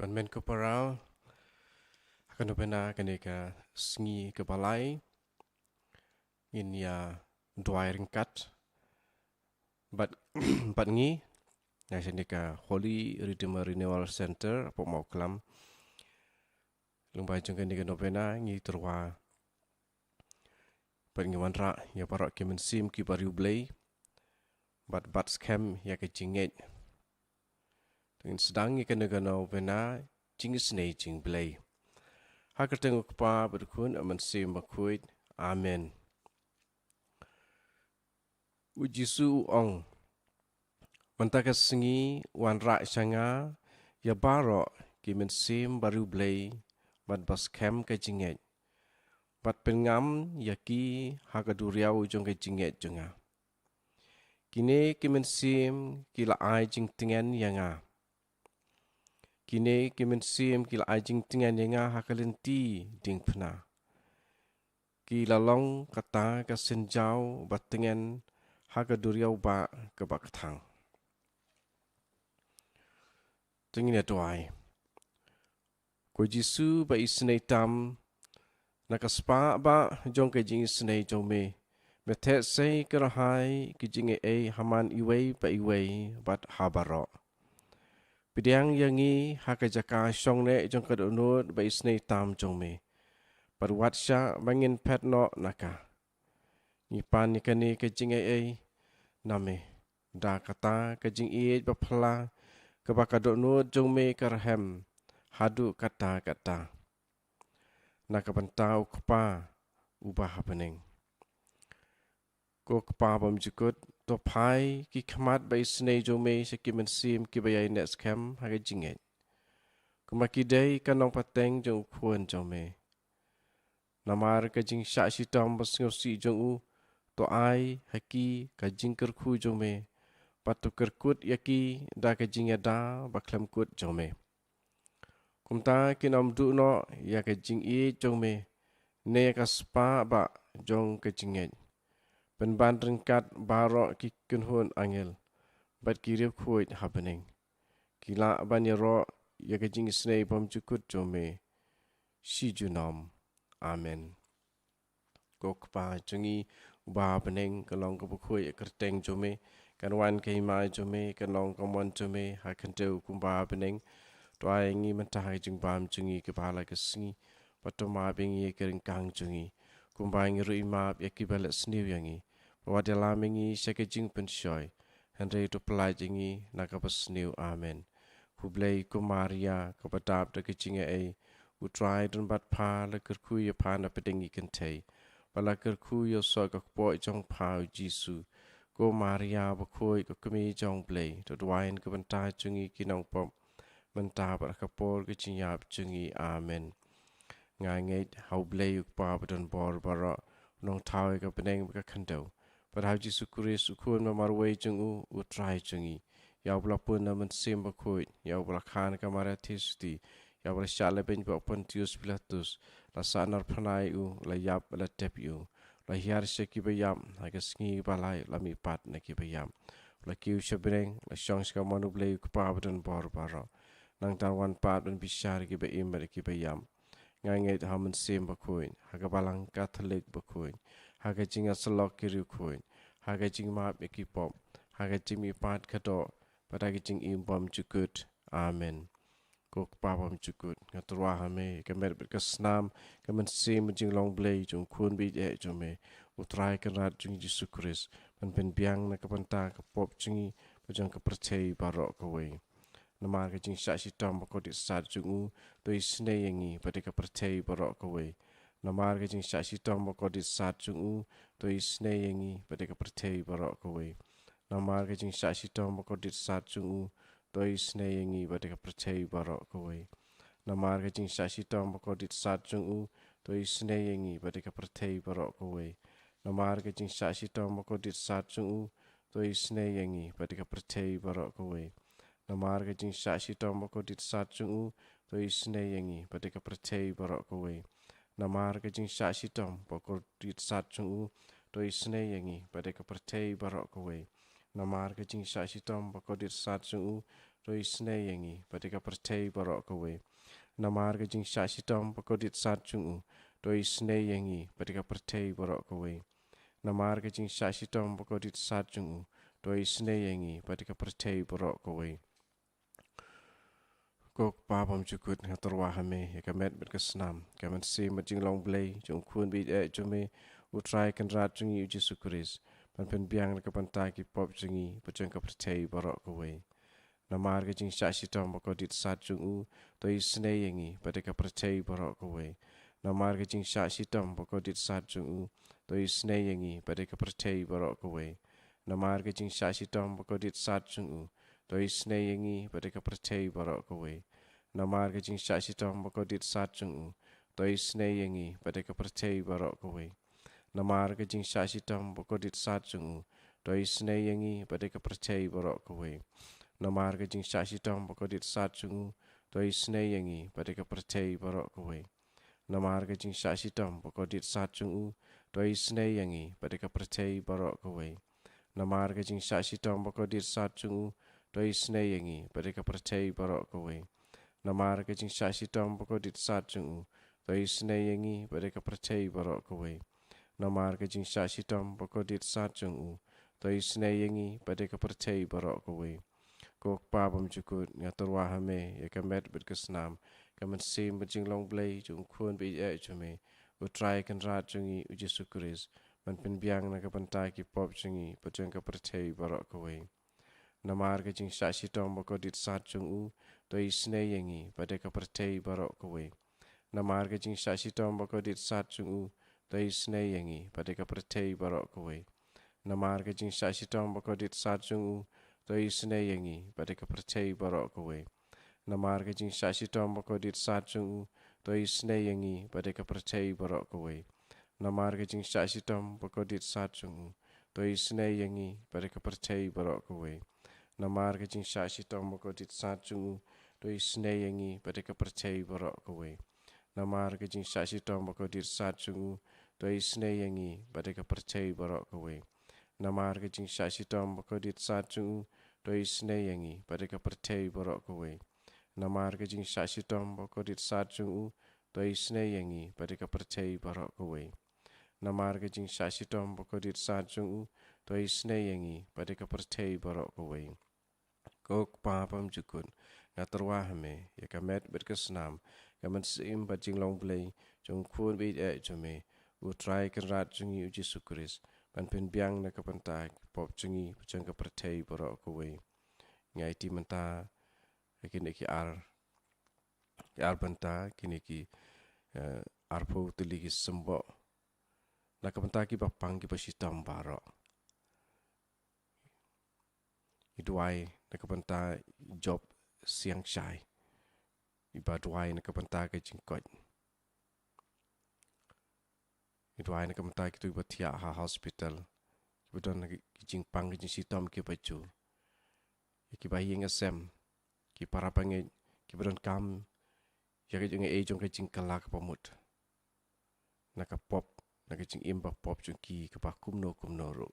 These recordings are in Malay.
Panmen ko parau akan Novena kaneka sengi ke balai in ya dua ringkat bat bat ngi ya sendika Holy Redeemer Renewal Center pok mau kelam lumbai jeng kaneka Novena ngi terwa bat ngi wanra ya parok kemen sim ki bariu blay bat scam ya ke jinget dengan sedang ngi kaneka Novena jingis nei jing blay Hakar tengok pa berkun aman sim bakuit. Amen. Ujisu ong. Mantaka sengi wan rak syanga. Ya barok kimen sim baru blay. Bat bas kem ke jinget. Bat pengam yaki haka duriau jong ke jinget jonga. Kini kimen sim kila ai jing tingen yanga. Kini kimen sim kila ajing tingan yenga hakalenti ding pna. Kila long kata ka senjau batengan haka duriau ba ke bakatang. Tengin tuai. Ko Jisu ba isnei tam nakaspa ba jong ke jing isnei jong me. Metet sei kerahai ki jing e haman iwei ba iwei bat habaro. Pidiang yangi haka jaka syong ne jong kadunut ba isnei tam jong me. Parwat sya bangin pet no naka. Nipan nikani ke jing e name. Da kata ke jing e ba pala ke bakadunut jong me karhem. Hadu kata-kata. Naka bantau kepa ubah pening. Ko kepa pemjukut to pai ki khamat ba isnei jong me sekimen sim ki bayai net scam haka jinget. Kumaki day kanong pateng jong kuan jong me. Namar ka jing syak sitam basngaw si jong u. To ai haki ka jing kerku jong me. Patu kerkut yaki da ka jing yada baklam kut jong me. Kumta kinom du no ya ka jing i jong me. Ne ka spa ba jong ka jinget. Penban ringkat barok ki kunhun angel. Bat kirip kuit happening. Kila ban yaro ya ka jing snei pom jukut jong me. Si junom. Amen. Kok pa jungi uba peneng kalong ko bukui kerteng jome kan wan kai mai jome kan long komon jome ha kan teu kumba peneng to ai ngi mentah jing bam jungi ke bala ke singi patoma bengi kering kang jungi kumba ngi ru imap ya ki balet sniu yangi wadela mengi seke jing pen shoy henre to pelai jingi nakapa sniu amen hublei ko maria ko patap de ke jinga e utrai dan bat pa le kerku ya pa na pedengi kentei Bala kerku yo so ka po jong pau Jisu. Ko Maria ba koi ko kami jong blay. To dwain ko banta jungi kinong pop. Banta ba ka por ko chinyap jungi. Amen. Nga ngait hau blay uk pa ba don bor bara. Nong tau ka peneng ba ka kando. But hau Jisu kuris ukun ma marway jung u try jungi. Yau bala pun na man sim ba koi. Yau bala khan ka mara tisti. Ya wala syala ben ba Pontius Pilatus la sanar panai u la yap la tep u la hiar se ki bayam ha ka sngi balai la mi pat na ki bayam la kiu shabreng la shong ska manu blei ku pa bdan bor baro nang tar wan pat ben bishar ki ba im ba ki bayam ngai ngai ha man sim ba kuin ha ka balang catholic ba kuin ha ka jinga salok ki ru kuin ha ka jing ma be ki pop ha ka jing mi pat ka do pa ta ki jing im bom chukut amen ko papam chukut ngaturwa hame kamer ka snam kamen sim jing long blay jung kun bi e jome utrai kan rat jung Jesu Christ pan pen biang na kapanta ka pop jingi pajang ka percay barok ka we namar ka jing sha sitam ko di sat jung u to isne yangi pade ka percay barok ka we namar ka jing sha sitam ko di sat jung u to isne yangi pade ka percay barok ka we namar ka jing sha sitam ko di sat jung u Toi snei yangi ba ka percay barok ko we. Namar ka jing sa sitam ko dit sat jung u. Toi snei yangi ba ka percay barok ko we. Namar ka jing sa sitam ko dit sat jung u. Toi snei yangi ba ka percay barok ko we. Namar ka jing sa sitam ko dit sat jung u. Toi snei yangi ba ka percay barok ko we. Namar ka jing sa sitam ko dit sat jung u. Toi snei yangi ba ka percay barok ko we. Namar ka jing sa sitam ko dit sat jung u. doi sne yangi padika pertei borok kowe namar ke jing sha sitom pakodit sat jungu doi sne yangi padika pertei borok kowe namar ke jing sha sitom pakodit sat jungu doi sne yangi padika pertei borok kowe kok papam cukut ngaterwa hame ya kamet berkesnam kamet si majing long blay jung kun bi jume utrai kan rat jungi uji sukuris pan pen biang ke pantai ki pop jungi paceng ke pertei borok kowe namar ke jing sha sitom pakodit sat jungu doi sne yangi padika pertei borok kowe namar ke jing sha sitom pakodit sat jungu doi sne yangi padika pertei borok kowe namar ke jing sha sitom pakodit sat jungu doi sne yangi padika pertei borok kowe namar ke jing sha sitom pakodit sat jungu doi sne yangi padika pertei borok kowe namar ke jing sha sitom pakodit sat jungu doi sne yangi padika pertei borok kowe namar ke jing sha sitom pakodit sat jungu doi sne yangi padika pertei borok kowe namar ke jing sha sitom pakodit sat jungu doi sne yangi padika pertei borok kowe namar ke jing sha sitom pakodit sat jungu doi sne yangi padika pertei borok kowe namar ke jing sha sitom pakodit sat jungu doi sne yangi padika pertei borok kowe namar ke jing sha sitom pakodit sat jungu doi sne yangi padika pertei borok kowe kok papam cukut ngatur wahame ya kamet berkesnam kamen sim bejing long blay jung kun bi jume utrai kan rat jungi uji sukuris man pen biang na kapantai ki pop jungi paceng ka pertei borok kowe namar ke jing sha sitom pakodit sat jungu doi sne yangi padika pertei borok kowe namar ke jing sha sitom pakodit sat jungu doi sne yangi padika pertei borok kowe namar ke jing sha sitom pakodit sat jungu doi sne yangi padika pertei borok kowe namar ke jing sha sitom pakodit sat jungu doi sne yangi padika pertei borok kowe namar ke jing sha sitom pakodit sat jungu doi sne yangi padika pertei borok kowe namar ke jing sha sitom pakodit sat jungu doi sne yangi padika pertei borok kowe namar ke jing sha sitom pakodit sat jungu doi sne yangi padika pertei borok kowe namar ke jing sha sitom pakodit sat jungu doi sne yangi padika pertei borok kowe namar ke jing sha sitom pakodit sat jungu doi sne yangi padika pertei borok kowe namar ke jing sha sitom pakodit sat jungu doi sne yangi padika pertei borok kowe kok papam jukun ngatur wahame ya kamet berkesnam kamen sim bajing long blay jung kun bi jume utrai kan rat jungi uji sukuris pan pen biang na kapantai pop jungi paceng ka pertei borok kowe ngai ti menta kini ki ar banta kini ki arpo tili ki sembo na kapanta ki papang ki pasitam baro iduai na kapanta job siang shai ibaduai na kapanta ka jingkot iduai na kapanta ki tu batia ha hospital ibadon na ki jingpang ki sitam ki baju ki bayi ngasem ki parapange ki badon kam ya ka jing jong ka jingkala ka pamut na ka pop na ka jing imba pop jung ki ka pa kumno ro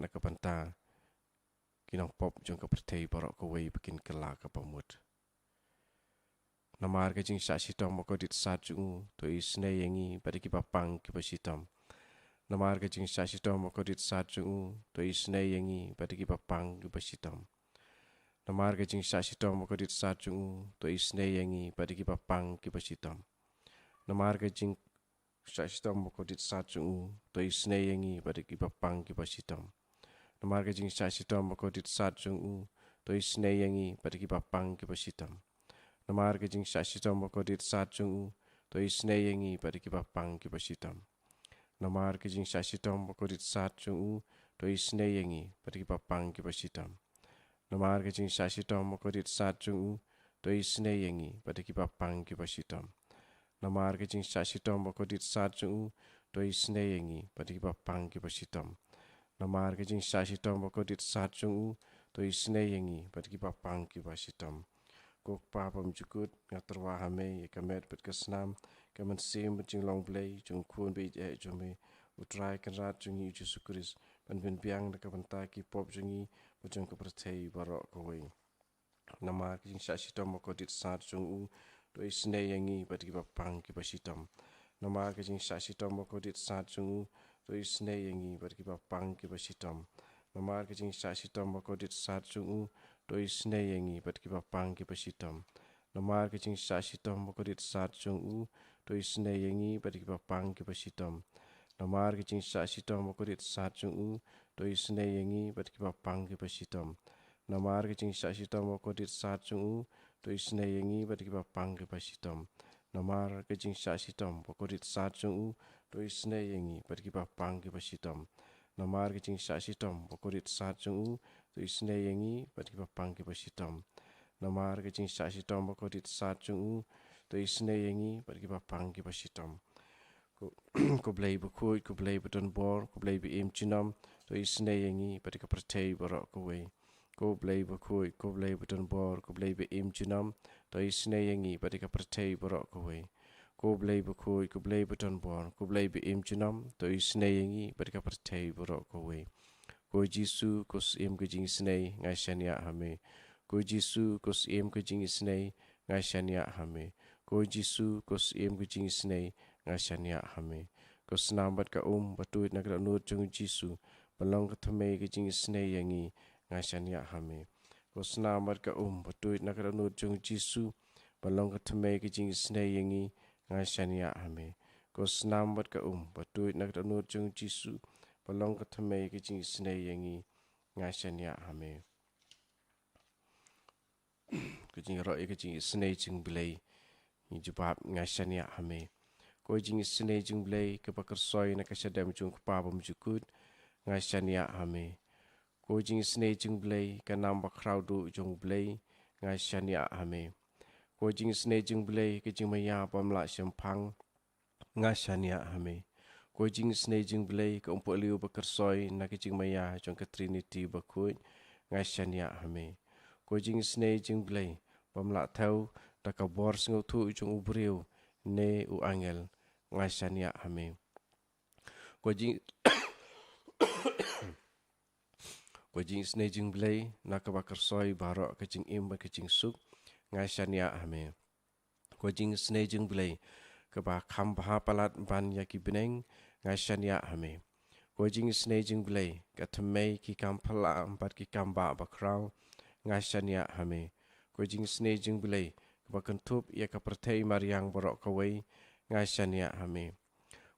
na ka panta kinang pop jong ka pertei borok ka wei bikin kala ka pamut namar ka jing sha sitom ko dit sat jung to isne yangi padi ki papang ki pasitam namar ka jing sha sitom ko dit sat jung to isne yangi padi ki papang ki pasitam namar ka jing sha sitom ko dit sat jung to isne yangi padi ki papang ki pasitam namar ka jing sha sitom ko dit sat jung to isne yangi padi ki papang ki pasitam namar ka jing sha sitom ko dit sat jung to isne yangi padi ki papang ki pasitam namar ka jing sha sitom ko dit sat jung to isne yangi padi ki papang ki pasitam namar ka jing sha sitom ko dit sat jung to isne yangi padi ki papang ki pasitam namar ka jing sha sitom ko dit sat jung to isne yangi padi ki papang ki pasitam namar ka jing sha sitom ko dit sat jung to isne yangi padi ki papang ki pasitam namar ka jing sha sitom ko dit sat jung to isne yangi padi ki papang ki pasitam kok papam jukut ngatur wahame ya kamet bet kesnam kamen sim jing long blay jung kun bi jume utrai kan rat jung Yesus Kristus ban bin biang na kabanta ki pop jungi bajong ka pratei barok ka wei nama ki jing sa sitom ko dit sat jung u to isne yangi bat ki papang ki pasitom nama ki jing sa sitom ko dit sat jung u to isne yangi bat ki papang ki pasitom nama ki jing sa sitom ko dit sat jung u to isne yangi bat ki papang ki pasitom nama ki jing sa sitom ko dit sat jung u to isne yangi bat ki papang ki pasitom namar ki jing sa sitom ko dit sat jung u to isne yangi bat ki papang ki pasitom namar ki jing sa sitom ko dit sat jung u to isne yangi bat ki papang ki pasitom namar ki jing sa sitom ko dit sat jung u to isne yangi bat ki papang ki pasitom namar ki jing sa sitom ko dit sat jung u to isne yangi bat ki papang ki pasitom namar ki jing sa sitom ko dit sat jung u to isne yangi bat ki papang ki pasitom ko blei bu kui ko blei bu don bor ko blei bu im chinom to isne yangi pat ka pratei borok ko we ko blei bu kui ko blei bu don bor ko blei bu im chinom to isne yangi pat ka pratei borok ko we ko blei bu kui ko blei bu don bor ko blei bu im chinom to isne yangi pat ka pratei borok ko we ko jisu ko sim ke jing snei ngai shania hame ko jisu ko sim ke jing snei ngai shania hame ko jisu ko sim ke jing snei ngashania hame ko snambat ka batuit na kra nur chung jisu balong ka thame ke jing sne yangi ngashania hame ko snambat ka batuit na kra nur chung jisu balong ka thame ke jing sne yangi ngashania hame ko snambat ka batuit na kra nur chung jisu balong ka thame ke jing sne yangi ngashania hame ke jing ro ke jing sne jing blai ni jubab ngashania hame ko jing sne jing blai ke pakar soi na ka sadam chung pa bam jukut ngai shania hame ko jing sne jing blai ka nam ba crowdu jong blai ngai shania hame ko jing sne jing blai ke jing maya pam la shampang ngai shania hame ko jing sne jing blai ka umpo liu pakar soi na ke jing maya jong ka trinity ba khu ngai shania hame ko jing sne jing blai pam la thau ta ka bor sngo thu jong ubriu ne u angel ngai shania hame ko jing sne jing blai na ka bakar soi baro ka jing im ba ka jing suk ngai shania hame ko jing sne jing blai ka ba kham ba palat ban ya ki beneng ngai shania hame ko jing sne jing blai ka thmei ki kam phala ampat ki kam ba kraw ngai shania hame ko jing sne jing blai ka ba kan thup ya ka prathei mariang baro ka wei ngai shania hame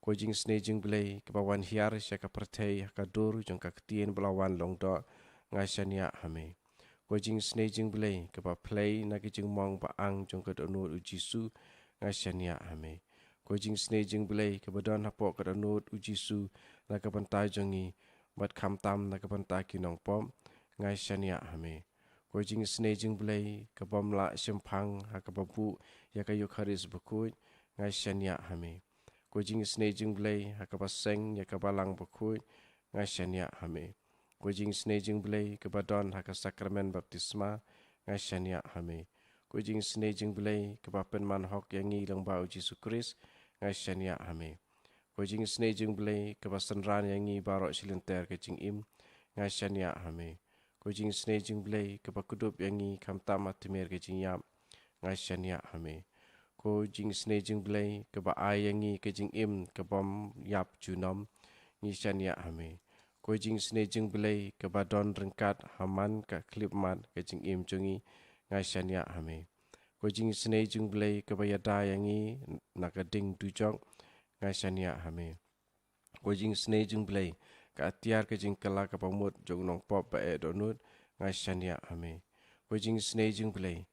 ko jing sne jing blai ka bawan hiar sya ka prathei ka dur jong ka tien blawan long do ngai shania hame ko jing sne jing blai ka ba play na ki jing mong ba ang jong ka nu u jisu ngai shania hame ko jing sne jing blai ka ba don hapo ka nu u jisu na ka pantai jongi bat kham tam na ka pantai ki nong pom ngai shania hame ko jing sne jing blai ka bom la shimphang ha ka babu ya ka yukharis bakui ngai shania hame ko jing sne jing blai ha ka baseng ya ka balang bakui ngai shania hame ko jing sne jing blai ka badon ha ka sakramen baptisma ngai shania hame ko jing sne jing blai ka ba pen man hok yang ngi lang ba Jesu Christ ngai shania hame ko jing sne jing blai ka ba sanran yang ngi baro silenter ka jing im ngai shania hame ko jing sne jing blai ka ba kudup yang ngi kam tama timer ka jing yam ngai shania hame ko jing sne jing blai ka ba ai yang ngi ka jing im ka bom yap junom ngi shania hame ko jing sne jing blai ka ba don rengkat haman ka klip mat ka jing im jungi ngai shania hame ko jing sne jing blai ka ba yada yang ngi na ka ding du jong ngai shania hame ko jing sne jing blai ka atiar ka jing kala ka pamut jong nong pop ba e donut ngai shania hame ko jing sne jing blai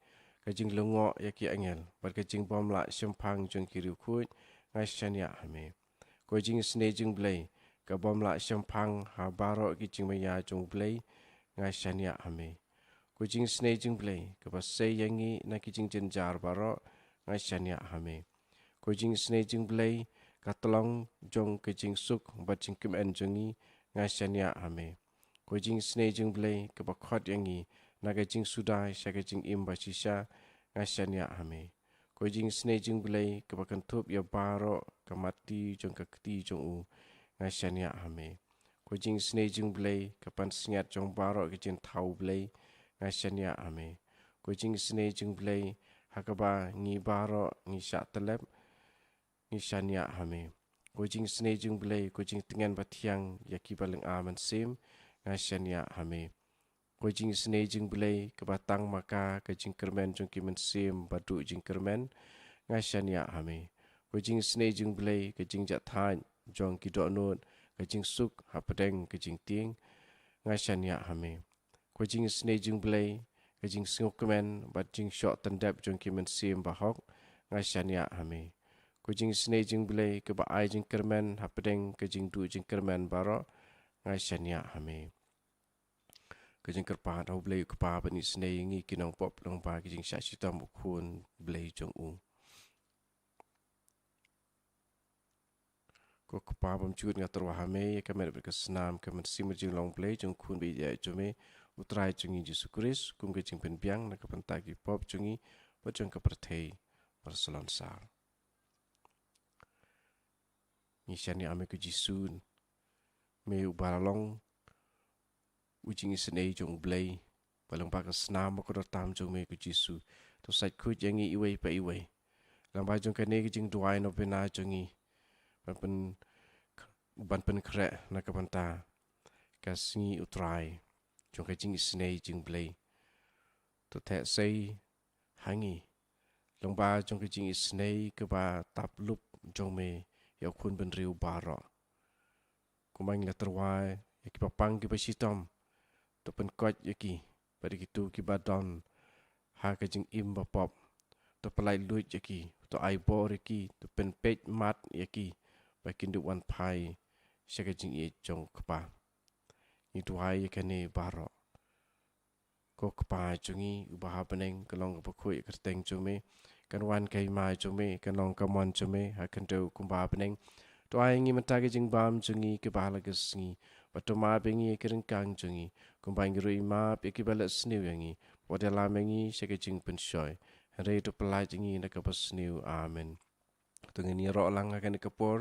ka jing lungo ya ki angel bar ka jing bom la shimphang jong ki ru khu ngai shania hame ko jing sne jing blai ka bom la shimphang ha baro ki jing maya jong blai ngai shania hame ko jing sne jing blai ka ba se yangi na ki jing jen jar baro ngai shania hame ko jing sne jing blai ka tlong jong ka jing suk ba jing kim en jongi ngai shania hame ko jing sne jing blai ka ba khot yangi na ka jing sudai sha ka jing im ba shisha ngai shania hame ko jing sne jing blai ka ba kan thup ya baro ka mati jong ka kti jong u ngai shania hame Ko jing sne jing blay kapan singat jong barok ke jing tau blay ngasyan ya ame. Ko jing sne jing blay hakaba ngi barok ngi syak telep ngi syan ya ame. Ko jing sne jing blay ko jing tengan batiang yaki baling aman sim ngasyan ya ame. Ko jing sne jing blay kebatang maka ke jing kermen jong ki men sim badu jing kermen ngasyan ya ame. Ko jing sne jing blay ke jing jat than jong ki dok not ke jing suk hapadeng ke jing ting ngasyan ya ame. Ko jing sne jing blay ke jing singok kemen bat jing shot tendap jong ki men sim bahok ngasyan ya ame. Ko jing sne jing blay ke ba ai jing kermen hapadeng ke jing du jing kermen barok ngasyan ya ame. Ke jing kerpa tau blay kepa bat ni sne ngi kinong pop long ba ke jing syak sitam ukun blay jong u. Ko kepa bam cut ngatur wahame ka mer ke senam ke men sim jing long blay jong kun bi ya jome utrai jungi Yesus Kristus kum ke jing pen biang na ka pentagi pop jungi ba jong ka perthei Barcelona sar. Ni shani ame ke jisun me ubalalong ujing isnei jong blay balang ba ka senam ko tam jong me ke jisu to sai ku jangi iwe pa iwe lang ba jong ka ne ke jing duai Novena jungi ban pen kre na ka panta ka singi utrai jong ka jing isnei jing blay to te sei hangi long ba jong ka jing isnei ke ba tap lup jong me ya kun ben riu baro kumang la terwai ya ki papang ki pasitom to pen kot ya ki pada gitu ki badon ha ka jing im ba pop to pelai luit ya ki to ai bor ya ki to pen pej mat ya ki ba kin du wan pai sya ka jing e jong kpa ni tuai ya kane baro ko kpa jungi ubaha peneng kalong ka khoi ka teng jume kan wan kai mai jume kan long ka mon jume ha kan do kumba peneng to ai ngi mata ke jing bam jungi ke bala ke sngi bato ma bengi ke ring kang jungi kumba ngi rui ma pe ki bala sniu yangi wada la mengi sya ke jing pen shoy re to pelai jingi na ka pas sniu amen to ngi ro lang ka ni kapor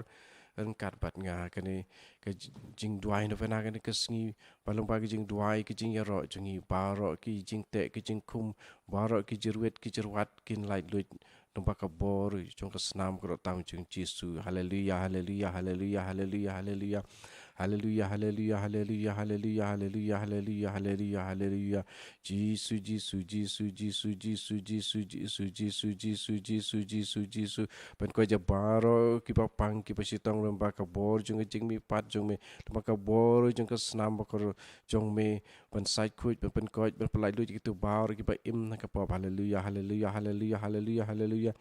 kan kat bat nga kani ke jing duai no vena kani ke sngi balong ba ke jing duai ke jing yaro jungi baro ki jing te ke jing kum baro ki jirwet ki jirwat kin lai luit nomba ka bor jong ka snam ko tam jing Jesu haleluya haleluya haleluya haleluya haleluya haleluya haleluya haleluya haleluya haleluya haleluya haleluya haleluya Jesu Jesu Jesu Jesu Jesu Jesu Jesu Jesu Jesu Jesu Jesu Jesu pen ko ja baro ki pa pang ki pa sitang lomba ka bor jong jing mi pat jong me lomba ka bor jong ka snam ko jong me pen sai ku pen ko pen pelai lu ki tu baro ki pa im na ka pa haleluya haleluya haleluya haleluya haleluya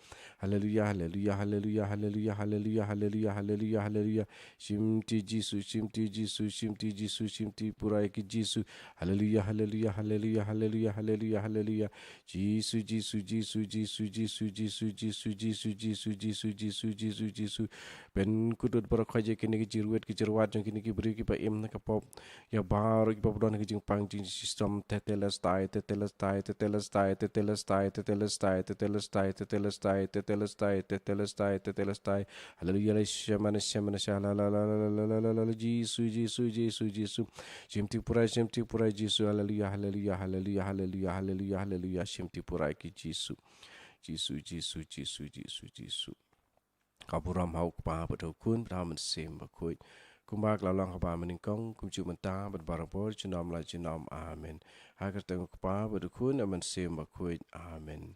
haleluya haleluya haleluya haleluya haleluya haleluya haleluya haleluya shim ti Jesu shim ti Jesu shim ti Jesu shim ti purai ki Jesu haleluya haleluya haleluya haleluya haleluya haleluya Jesu Jesu Jesu Jesu Jesu Jesu Jesu Jesu Jesu Jesu Jesu Jesu Jesu ben kudut bara khaje kini ki jirwet ki jirwat jong kini ki beri ki pa im na ka pop ya bar ki pop don ki jing pang jing system tetelas tai tetelas tai tetelas tai tetelas tai tetelas tai tetelas tai tetelas tai tetelas tai tetelas tai tetelas tai haleluya shamana shamana shala la la la la la la Jesu Jesu Jesu Jesu shimti purai Jesu haleluya haleluya haleluya haleluya haleluya haleluya shimti purai ki Jesu Jesu Jesu Jesu Jesu Jesu kaburam hauk pa bedo kun bramen sim bakoi kumbak lalang ka ba meningkong kum ju menta bad barabor jinam la jinam amen hagar tengok pa bedo kun amen sim bakoi amen